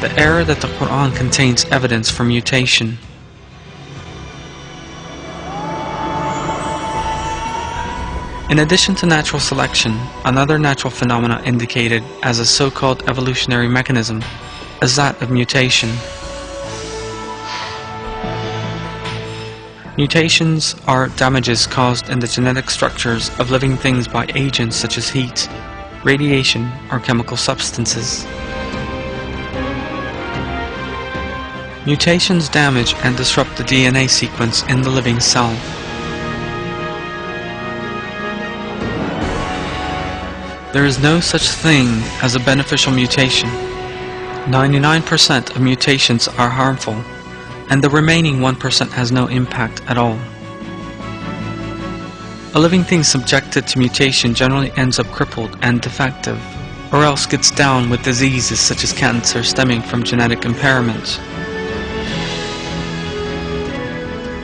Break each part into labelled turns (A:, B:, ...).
A: The error that the Quran contains evidence for mutation. In addition to natural selection, another natural phenomena indicated as a so-called evolutionary mechanism is that of mutation. Mutations are damages caused in the genetic structures of living things by agents such as heat, radiation, or chemical substances. Mutations damage and disrupt the DNA sequence in the living cell. There is no such thing as a beneficial mutation. 99% of mutations are harmful, and the remaining 1% has no impact at all. A living thing subjected to mutation generally ends up crippled and defective, or else gets down with diseases such as cancer stemming from genetic impairment.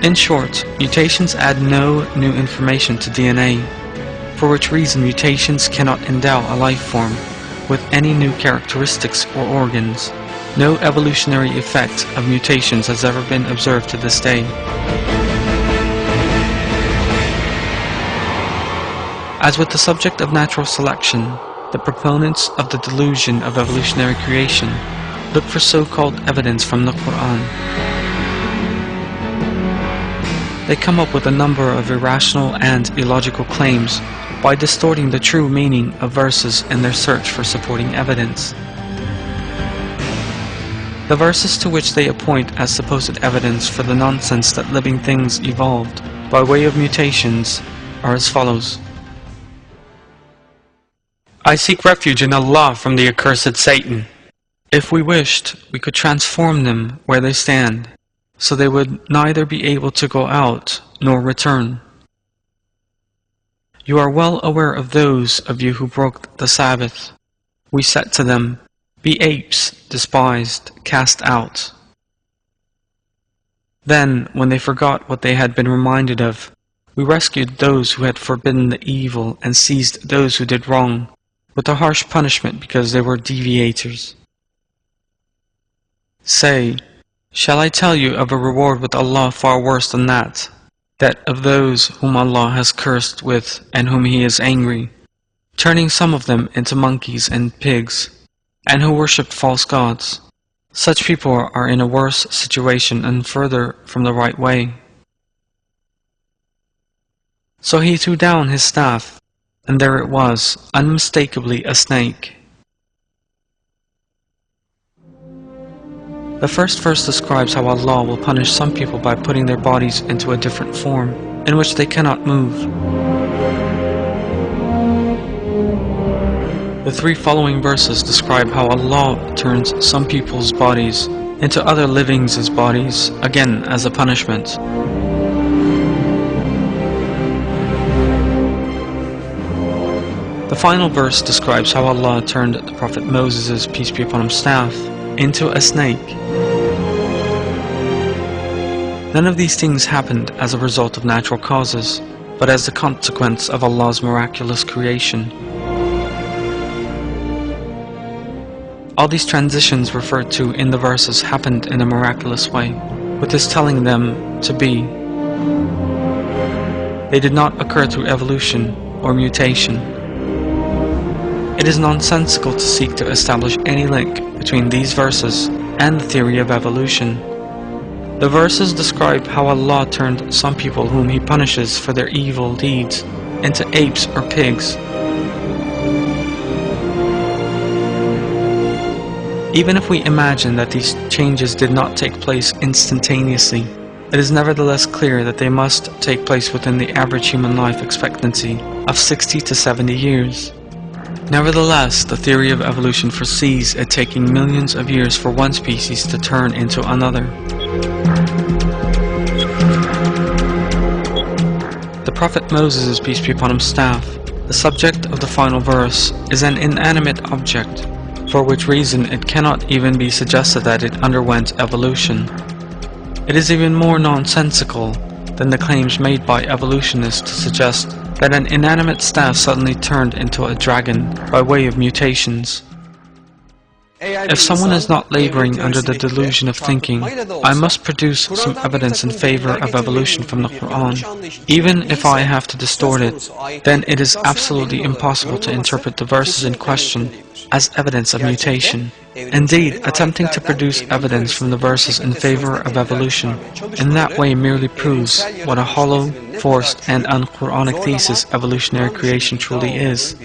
A: In short, mutations add no new information to DNA, for which reason mutations cannot endow a life form with any new characteristics or organs. No evolutionary effect of mutations has ever been observed to this day. As with the subject of natural selection, the proponents of the delusion of evolutionary creation look for so-called evidence from the Quran. They come up with a number of irrational and illogical claims by distorting the true meaning of verses in their search for supporting evidence. The verses to which they appoint as supposed evidence for the nonsense that living things evolved by way of mutations are as follows. I seek refuge in Allah from the accursed Satan. If we wished, we could transform them where they stand, so they would neither be able to go out nor return. You are well aware of those of you who broke the Sabbath. We said to them, be apes, despised, cast out. Then, when they forgot what they had been reminded of, we rescued those who had forbidden the evil and seized those who did wrong, with a harsh punishment because they were deviators. Say, shall I tell you of a reward with Allah far worse than that? That of those whom Allah has cursed with and whom He is angry, turning some of them into monkeys and pigs, and who worship false gods. Such people are in a worse situation and further from the right way. So he threw down his staff, and there it was, unmistakably a snake. The first verse describes how Allah will punish some people by putting their bodies into a different form, in which they cannot move. The three following verses describe how Allah turns some people's bodies into other livings' bodies, again as a punishment. The final verse describes how Allah turned the Prophet Moses' peace be upon him staff into a snake. None of these things happened as a result of natural causes, but as the consequence of Allah's miraculous creation. All these transitions referred to in the verses happened in a miraculous way, with His telling them to be. They did not occur through evolution or mutation. It is nonsensical to seek to establish any link between these verses and the theory of evolution. The verses describe how Allah turned some people whom He punishes for their evil deeds into apes or pigs. Even if we imagine that these changes did not take place instantaneously, it is nevertheless clear that they must take place within the average human life expectancy of 60 to 70 years. Nevertheless, the theory of evolution foresees it taking millions of years for one species to turn into another. The Prophet Moses, peace be upon him, staff, the subject of the final verse, is an inanimate object, for which reason it cannot even be suggested that it underwent evolution. It is even more nonsensical than the claims made by evolutionists to suggest that an inanimate staff suddenly turned into a dragon by way of mutations. If someone is not laboring under the delusion of thinking, I must produce some evidence in favor of evolution from the Quran. Even if I have to distort it, then it is absolutely impossible to interpret the verses in question as evidence of mutation. Indeed, attempting to produce evidence from the verses in favor of evolution in that way merely proves what a hollow, forced, and un-Quranic thesis evolutionary creation truly is.